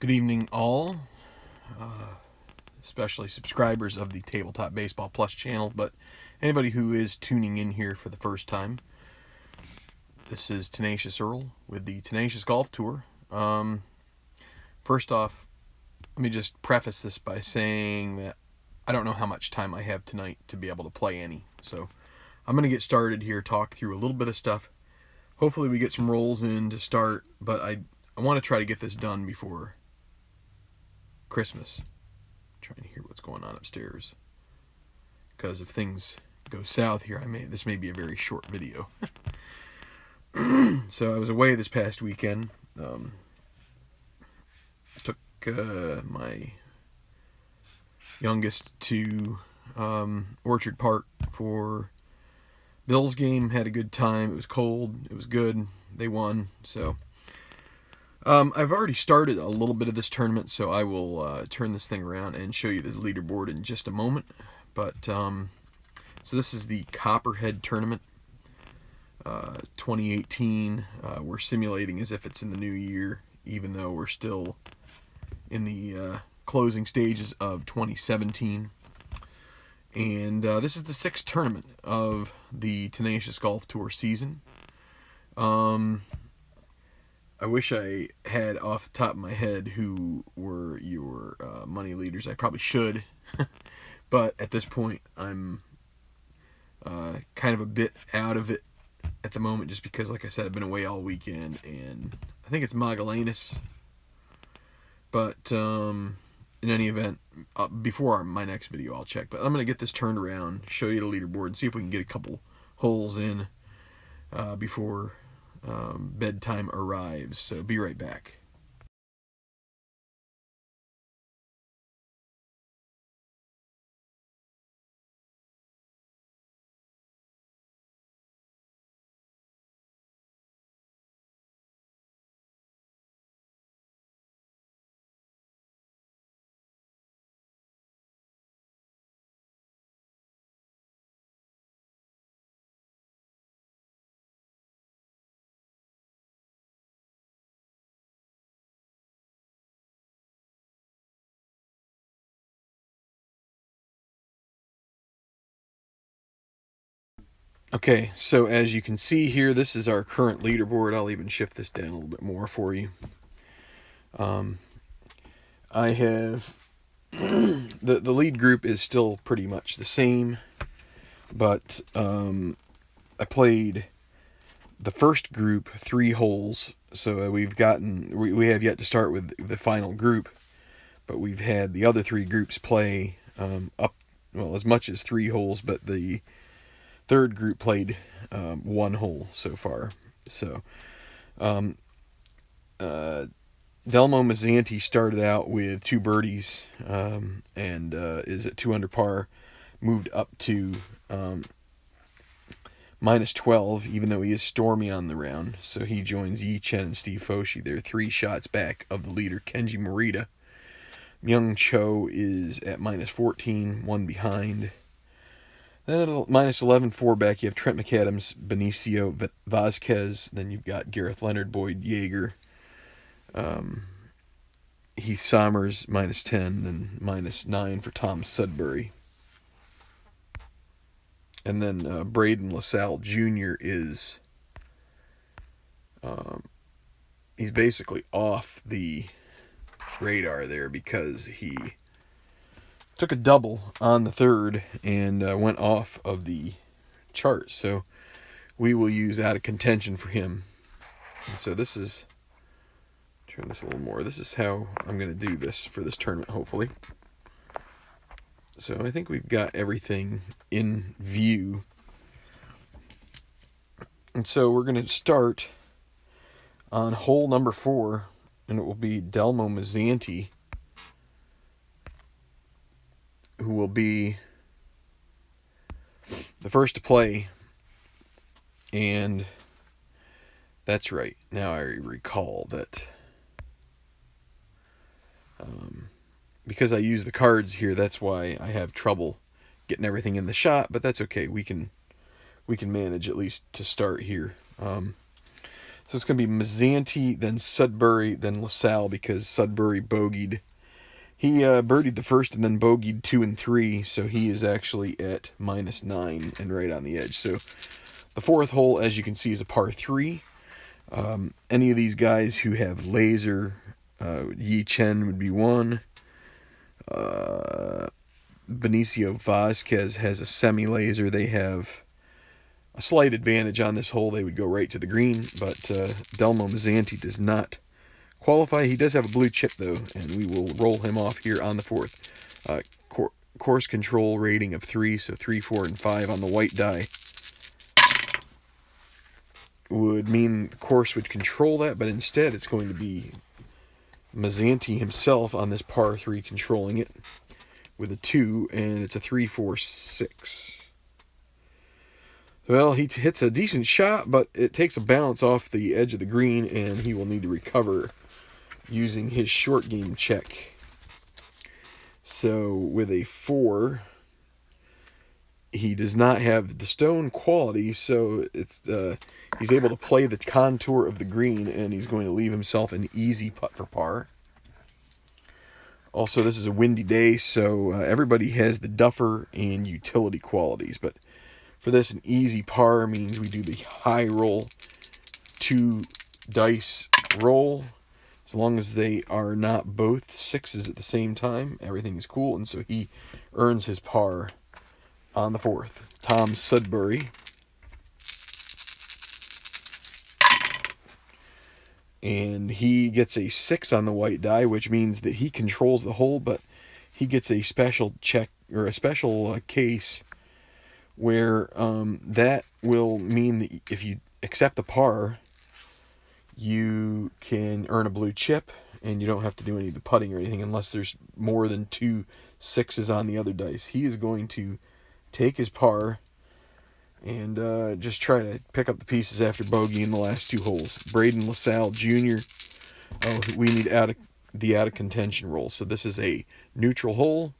Good evening, all, especially subscribers of the Tabletop Baseball Plus channel, but anybody who is tuning in here for the first time. This is Tenacious Earl with the Tenacious Golf Tour. First off, let me just preface this by saying that I don't know how much time I have tonight to be able to play any. So I'm going to get started here, talk through a little bit of stuff. Hopefully we get some rolls in to start, but I want to try to get this done before Christmas. Trying to hear what's going on upstairs, because if things go south here, this may be a very short video. So I was away this past weekend. Took my youngest to Orchard Park for Bills game. Had a good time. It was cold. It was good. They won. So I've already started a little bit of this tournament, so I will turn this thing around and show you the leaderboard in just a moment. But so this is the Copperhead tournament, 2018. We're simulating as if it's in the new year, even though we're still in the closing stages of 2017. And this is the 6th tournament of the Tenacious Golf Tour season. I wish I had off the top of my head who were your money leaders. I probably should, but at this point I'm kind of a bit out of it at the moment, just because, like I said, I've been away all weekend, and I think it's Magellanes. But in any event, before my next video I'll check. But I'm going to get this turned around, show you the leaderboard, and see if we can get a couple holes in before bedtime arrives. So be right back. Okay, so as you can see here, this is our current leaderboard. I'll even shift this down a little bit more for you. I have the lead group is still pretty much the same, but I played the first group 3 holes, so we have yet to start with the final group, but we've had the other 3 groups play as much as 3 holes, but the third group played 1 hole so far. So Delmo Mazzanti started out with 2 birdies and is at 2 under par, moved up to minus 12, even though he is stormy on the round. So he joins Yi Chen and Steve Foshi. They're 3 shots back of the leader, Kenji Morita. Myung Cho is at minus 14, 1 behind. Then at minus 11, 4 back, you have Trent McAdams, Benicio Vazquez. Then you've got Gareth Leonard, Boyd Yeager, Heath Sommers, minus 10, then minus 9 for Tom Sudbury. And then Braden LaSalle Jr. is he's basically off the radar there, because he took a double on the third and went off of the chart. So we will use out of contention for him. And so this is, turn this a little more. This is how I'm going to do this for this tournament, hopefully. So I think we've got everything in view. And so we're going to start on hole number 4, and it will be Delmo Mazzanti, who will be the first to play. And that's right. Now I recall that because I use the cards here, that's why I have trouble getting everything in the shot, but that's okay. We can manage at least to start here. So it's going to be Mazzanti, then Sudbury, then LaSalle, because Sudbury bogeyed. He birdied the first and then bogeyed 2 and 3, so he is actually at -9 and right on the edge. So the fourth hole, as you can see, is a par 3. Any of these guys who have laser, Yi Chen would be one. Benicio Vasquez has a semi-laser. They have a slight advantage on this hole. They would go right to the green, but Delmo Mazzanti does not qualify. He does have a blue chip, though, and we will roll him off here on the fourth. Course control rating of 3, so 3, 4, and 5 on the white die would mean the course would control that, but instead it's going to be Mazzanti himself on this par 3 controlling it with a 2, and it's a 3, 4, 6. Well, he hits a decent shot, but it takes a bounce off the edge of the green, and he will need to recover using his short game check. So with a 4, he does not have the stone quality, so it's he's able to play the contour of the green, and he's going to leave himself an easy putt for par. Also, this is a windy day, so everybody has the duffer and utility qualities, but for this, an easy par means we do the high roll 2 dice roll. As long as they are not both 6s at the same time, everything is cool, and so he earns his par on the fourth. Tom Sudbury. And he gets a 6 on the white die, which means that he controls the hole, but he gets a special check, or a special case, where that will mean that if you accept the par, you can earn a blue chip, and you don't have to do any of the putting or anything unless there's more than 2 6s on the other dice. He is going to take his par and just try to pick up the pieces after bogey in the last 2 holes. Braden LaSalle Jr. Oh, we need out of contention roll. So this is a neutral hole,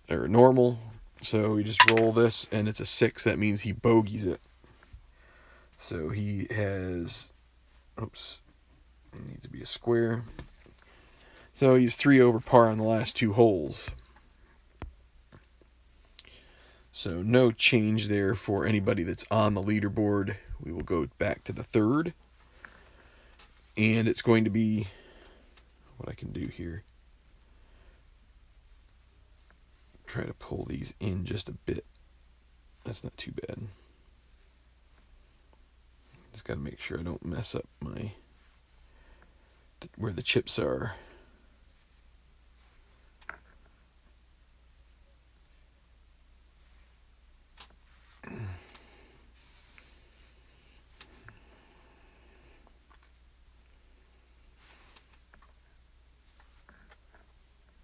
or normal. So we just roll this, and it's a 6. That means he bogeys it. So he has, oops, it needs to be a square. So he's 3 over par on the last 2 holes. So no change there for anybody that's on the leaderboard. We will go back to the third. And it's going to be, what I can do here, try to pull these in just a bit. That's not too bad. Just got to make sure I don't mess up my, where the chips are.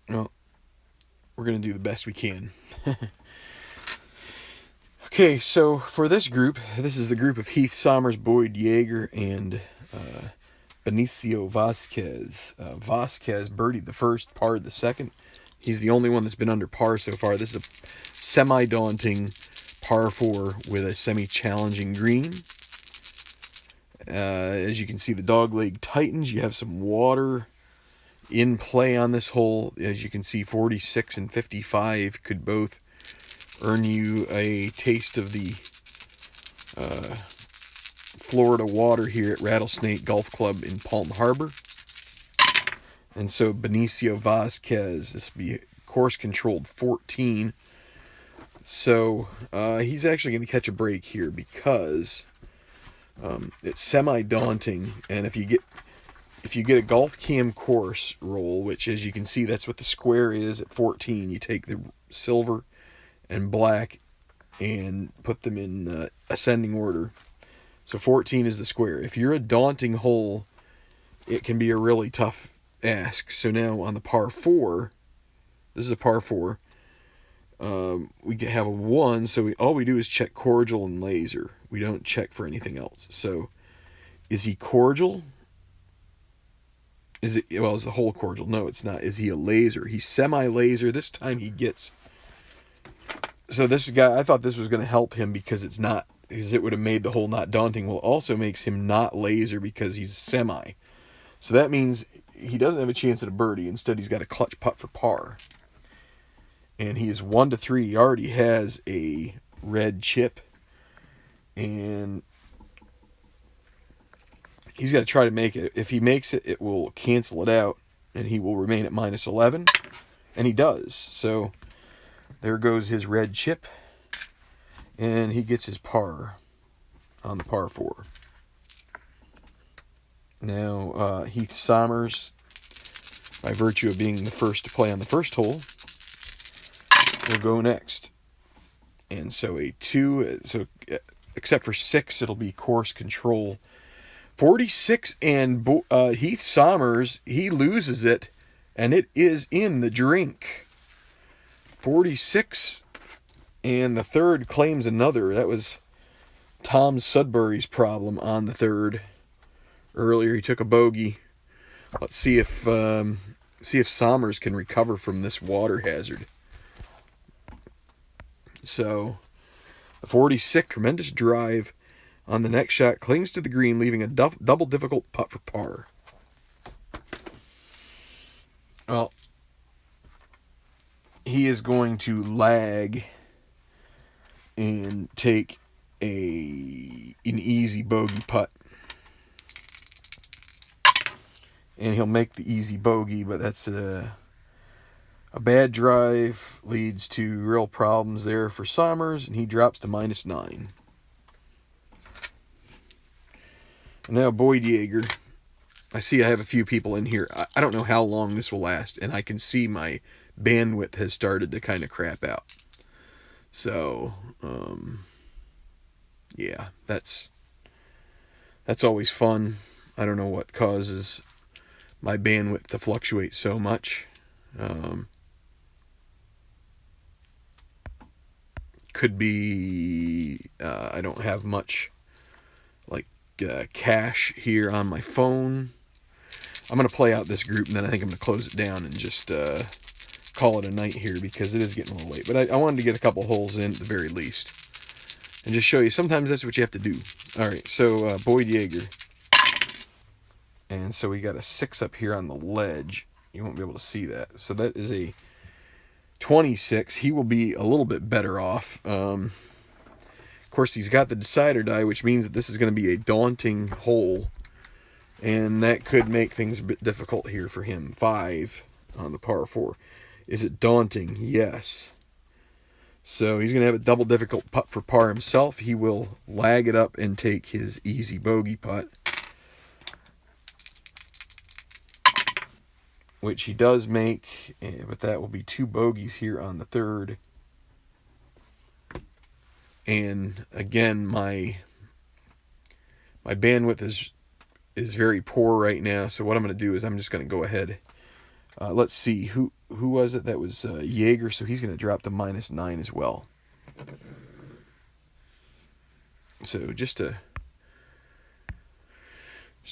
Well, we're going to do the best we can. Okay, so for this group, this is the group of Heath Somers, Boyd Yeager, and Benicio Vasquez. Vasquez birdied the first, parred the second. He's the only one that's been under par so far. This is a semi-daunting par 4 with a semi-challenging green. As you can see, the dogleg tightens. You have some water in play on this hole. As you can see, 46 and 55 could both earn you a taste of the Florida water here at Rattlesnake Golf Club in Palm Harbor. And so Benicio Vasquez, this will be course controlled 14. So he's actually going to catch a break here because it's semi-daunting, and if you get a golf cam course roll, which as you can see, that's what the square is at 14, you take the silver and black and put them in ascending order. So 14 is the square. If you're a daunting hole, it can be a really tough ask. So now on the par 4, this is a par 4, we have a 1, so all we do is check cordial and laser. We don't check for anything else. So is he cordial? Is the hole cordial? No, it's not. Is he a laser? He's semi-laser. This time he gets... So this guy, I thought this was going to help him because it's not because it would have made the hole not daunting. Well, it also makes him not laser because he's semi. So that means he doesn't have a chance at a birdie. Instead, he's got a clutch putt for par. And he is 1-3. He already has a red chip. And he's got to try to make it. If he makes it, it will cancel it out. And he will remain at -11. And he does. So there goes his red chip. And he gets his par on the par 4. Now, Heath Sommers, by virtue of being the first to play on the first hole, will go next. And so except for 6, it'll be course control. 46, and Heath Sommers, he loses it, and it is in the drink. 46, and the third claims another. That was Tom Sudbury's problem on the third. Earlier, he took a bogey. Let's see if Sommers can recover from this water hazard. So, the 46, tremendous drive on the next shot, clings to the green, leaving a double difficult putt for par. Well, he is going to lag and take an easy bogey putt. And he'll make the easy bogey, but that's a bad drive, leads to real problems there for Sommers, and he drops to -9. And now Boyd Yeager. I see I have a few people in here. I don't know how long this will last, and I can see my bandwidth has started to kind of crap out. So, yeah, that's always fun. I don't know what causes my bandwidth to fluctuate so much. Could be I don't have much cache here on my phone. I'm going to play out this group, and then I think I'm going to close it down and just call it a night here, because it is getting a little late. But I wanted to get a couple holes in at the very least, and just show you sometimes that's what you have to do. All right, so Boyd Yeager. And so we got a 6 up here on the ledge. You won't be able to see that. So that is a 26. He will be a little bit better off. Of course, he's got the decider die, which means that this is going to be a daunting hole. And that could make things a bit difficult here for him. 5 on the par 4. Is it daunting? Yes. So he's going to have a double difficult putt for par himself. He will lag it up and take his easy bogey putt, which he does make, but that will be 2 bogeys here on the third. And again, my bandwidth is very poor right now, so what I'm going to do is I'm just going to go ahead. Let's see, who was it? That was Yeager, so he's going to drop to -9 as well. So just do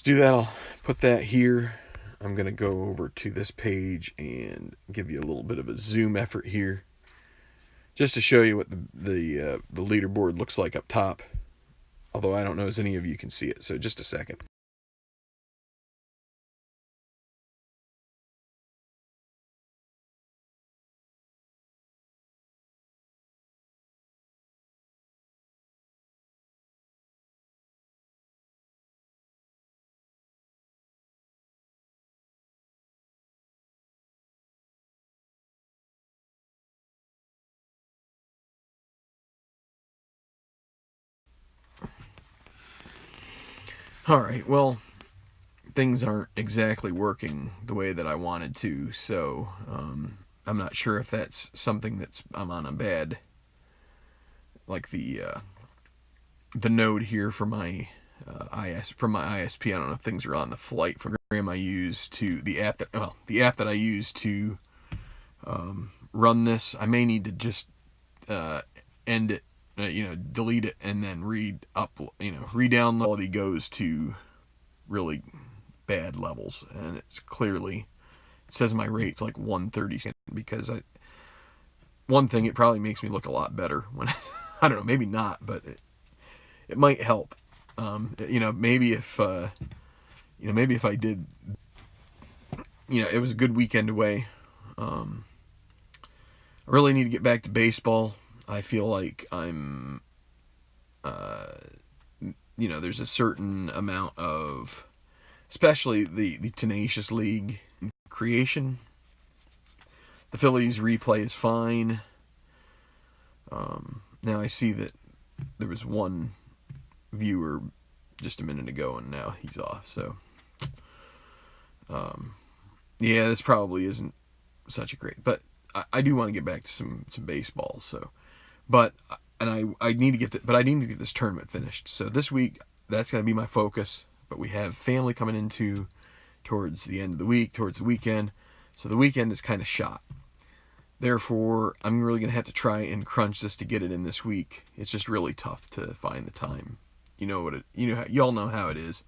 that, I'll put that here. I'm going to go over to this page and give you a little bit of a zoom effort here, just to show you what the leaderboard looks like up top. Although I don't know as any of you can see it, so just a second. Alright, well, things aren't exactly working the way that I wanted to, so I'm not sure if that's something I'm on a bad, like the node here for my ISP. I don't know if things are on the flight from the program I use to the app that I use to run this. I may need to just end it, delete it, and then re-download. Quality goes to really bad levels, and it says my rate's like 130, because one thing, it probably makes me look a lot better when I don't know, maybe not, but it might help. Maybe if maybe if I did, it was a good weekend away. I really need to get back to baseball. I feel like I'm, there's a certain amount of, especially the Tenacious League creation. The Phillies replay is fine. Now I see that there was one viewer just a minute ago, and now he's off. So, yeah, this probably isn't such a great, but I do want to get back to some baseball. So, but I need to get but I need to get this tournament finished. So this week that's going to be my focus. But we have family coming into towards the end of the week, towards the weekend. So the weekend is kind of shot. Therefore, I'm really going to have to try and crunch this to get it in this week. It's just really tough to find the time. Y'all know how it is.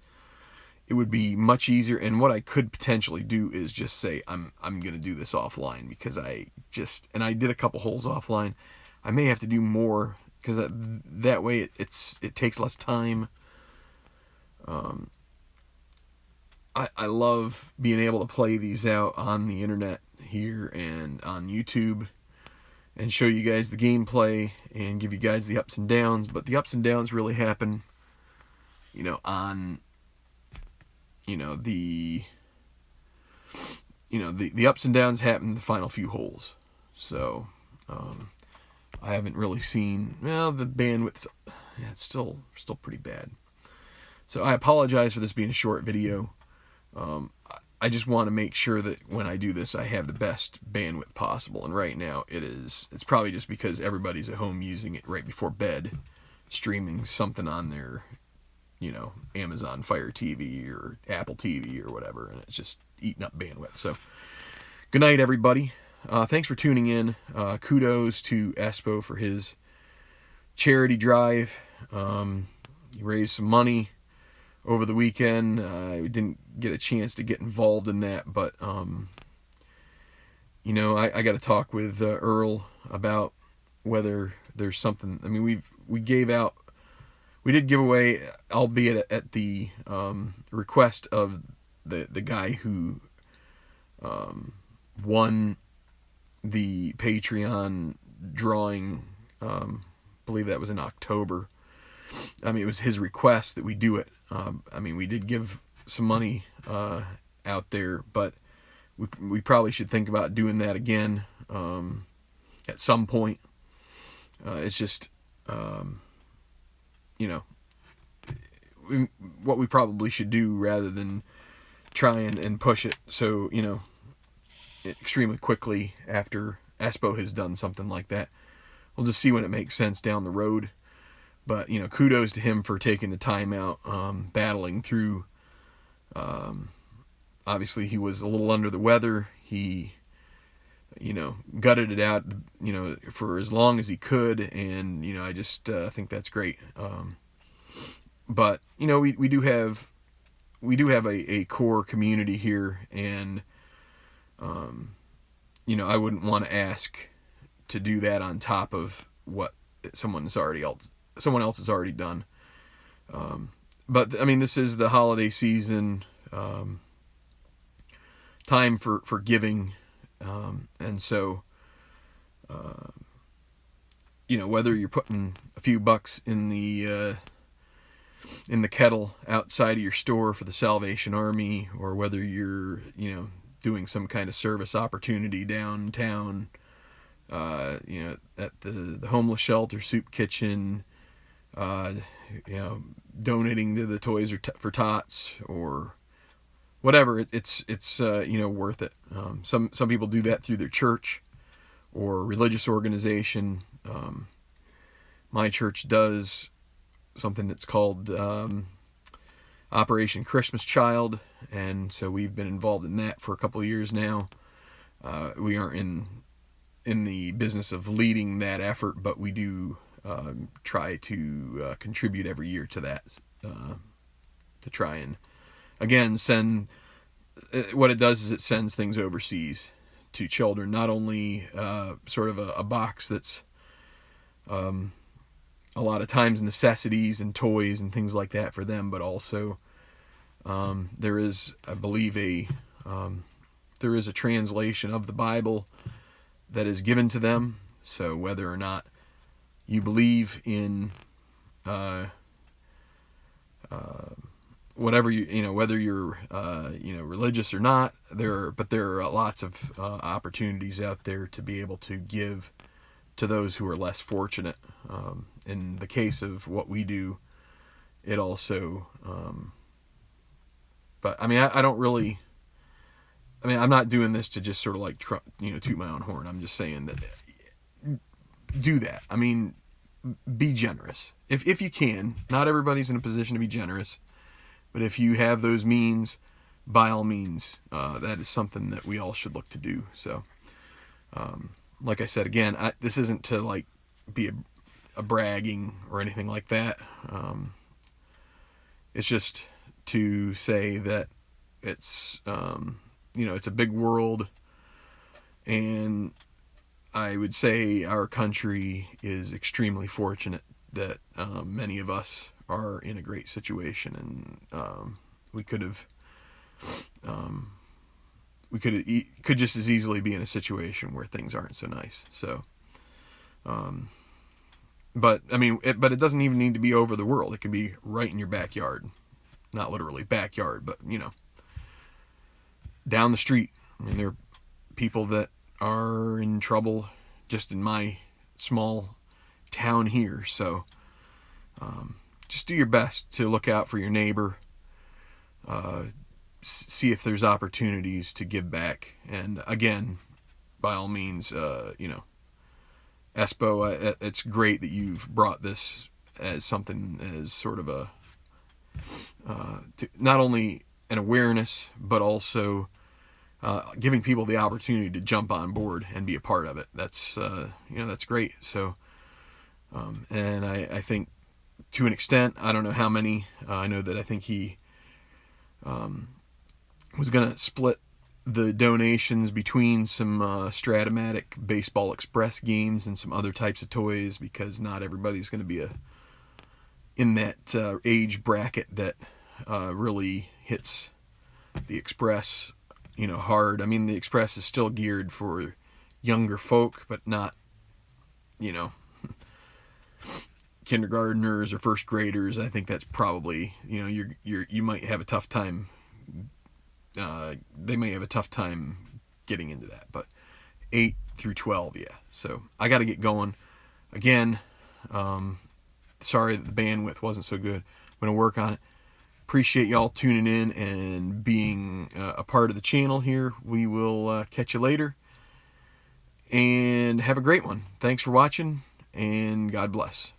It would be much easier, and what I could potentially do is just say I'm going to do this offline, because I did a couple holes offline. I may have to do more, because that way it takes less time. I love being able to play these out on the internet here and on YouTube and show you guys the gameplay and give you guys the ups and downs, but the ups and downs really happen, on, the ups and downs happen in the final few holes. So, I haven't really seen, the bandwidth's, it's still pretty bad. So I apologize for this being a short video. I just want to make sure that when I do this, I have the best bandwidth possible. And right now, it's probably just because everybody's at home using it right before bed, streaming something on their, Amazon Fire TV or Apple TV or whatever, and it's just eating up bandwidth. So, good night, everybody. Thanks for tuning in. Kudos to Espo for his charity drive. He raised some money over the weekend. I didn't get a chance to get involved in that, but I got to talk with Earl about whether there's something. I mean, we did give away, albeit at the request of the guy who won the Patreon drawing. I believe that was in October. I mean, it was his request that we do it. We did give some money out there, but we probably should think about doing that again at some point. It's just, what we probably should do rather than try and push it so, extremely quickly after Espo has done something like that. We'll just see when it makes sense down the road. But, kudos to him for taking the time out, battling through. Obviously, he was a little under the weather. He, gutted it out, for as long as he could. And, I just think that's great. But, we do have a core community here. And, I wouldn't want to ask to do that on top of what someone else has already done. But this is the holiday season, time for giving, and so whether you're putting a few bucks in the kettle outside of your store for the Salvation Army, or whether you're doing some kind of service opportunity downtown, at the homeless shelter, soup kitchen, donating to the Toys for Tots or whatever. It's worth it. Some people do that through their church or religious organization. My church does something that's called Operation Christmas Child, and so we've been involved in that for a couple of years now. We aren't in the business of leading that effort, but we do try to contribute every year to that, to try and, again, send, what it does is it sends things overseas to children, not only sort of a box that's a lot of times necessities and toys and things like that for them, but also there is, I believe, there is a translation of the Bible that is given to them. So whether or not you believe in whatever whether you're religious or not, there are lots of opportunities out there to be able to give to those who are less fortunate. In the case of what we do, it also, but I mean, I don't really, I mean, I'm not doing this to just sort of like, toot my own horn. I'm just saying that do that. I mean, be generous. If you can. Not everybody's in a position to be generous, but if you have those means, by all means, that is something that we all should look to do. So, like I said, again, this isn't to like be a bragging or anything like that. It's just to say that it's, it's a big world, and I would say our country is extremely fortunate that many of us are in a great situation, and we could just as easily be in a situation where things aren't so nice. So, but I mean, it doesn't even need to be over the world. It can be right in your backyard, not literally backyard, but down the street. I mean, there are people that are in trouble just in my small town here. So, just do your best to look out for your neighbor. See if there's opportunities to give back. And again, by all means, Espo, it's great that you've brought this as something as sort of a, not only an awareness, but also giving people the opportunity to jump on board and be a part of it. That's, that's great. So, and I think to an extent, I don't know how many, I know that I think he was going to split the donations between some Stratomatic Baseball Express games and some other types of toys, because not everybody's going to be in that age bracket that really hits the Express, hard. I mean, the Express is still geared for younger folk, but not, kindergartners or first graders. I think that's probably, you might have a tough time. They may have a tough time getting into that, but 8 through 12, yeah. So I got to get going. Again, sorry that the bandwidth wasn't so good. I'm going to work on it. Appreciate y'all tuning in and being a part of the channel here. We will catch you later, and have a great one. Thanks for watching, and God bless.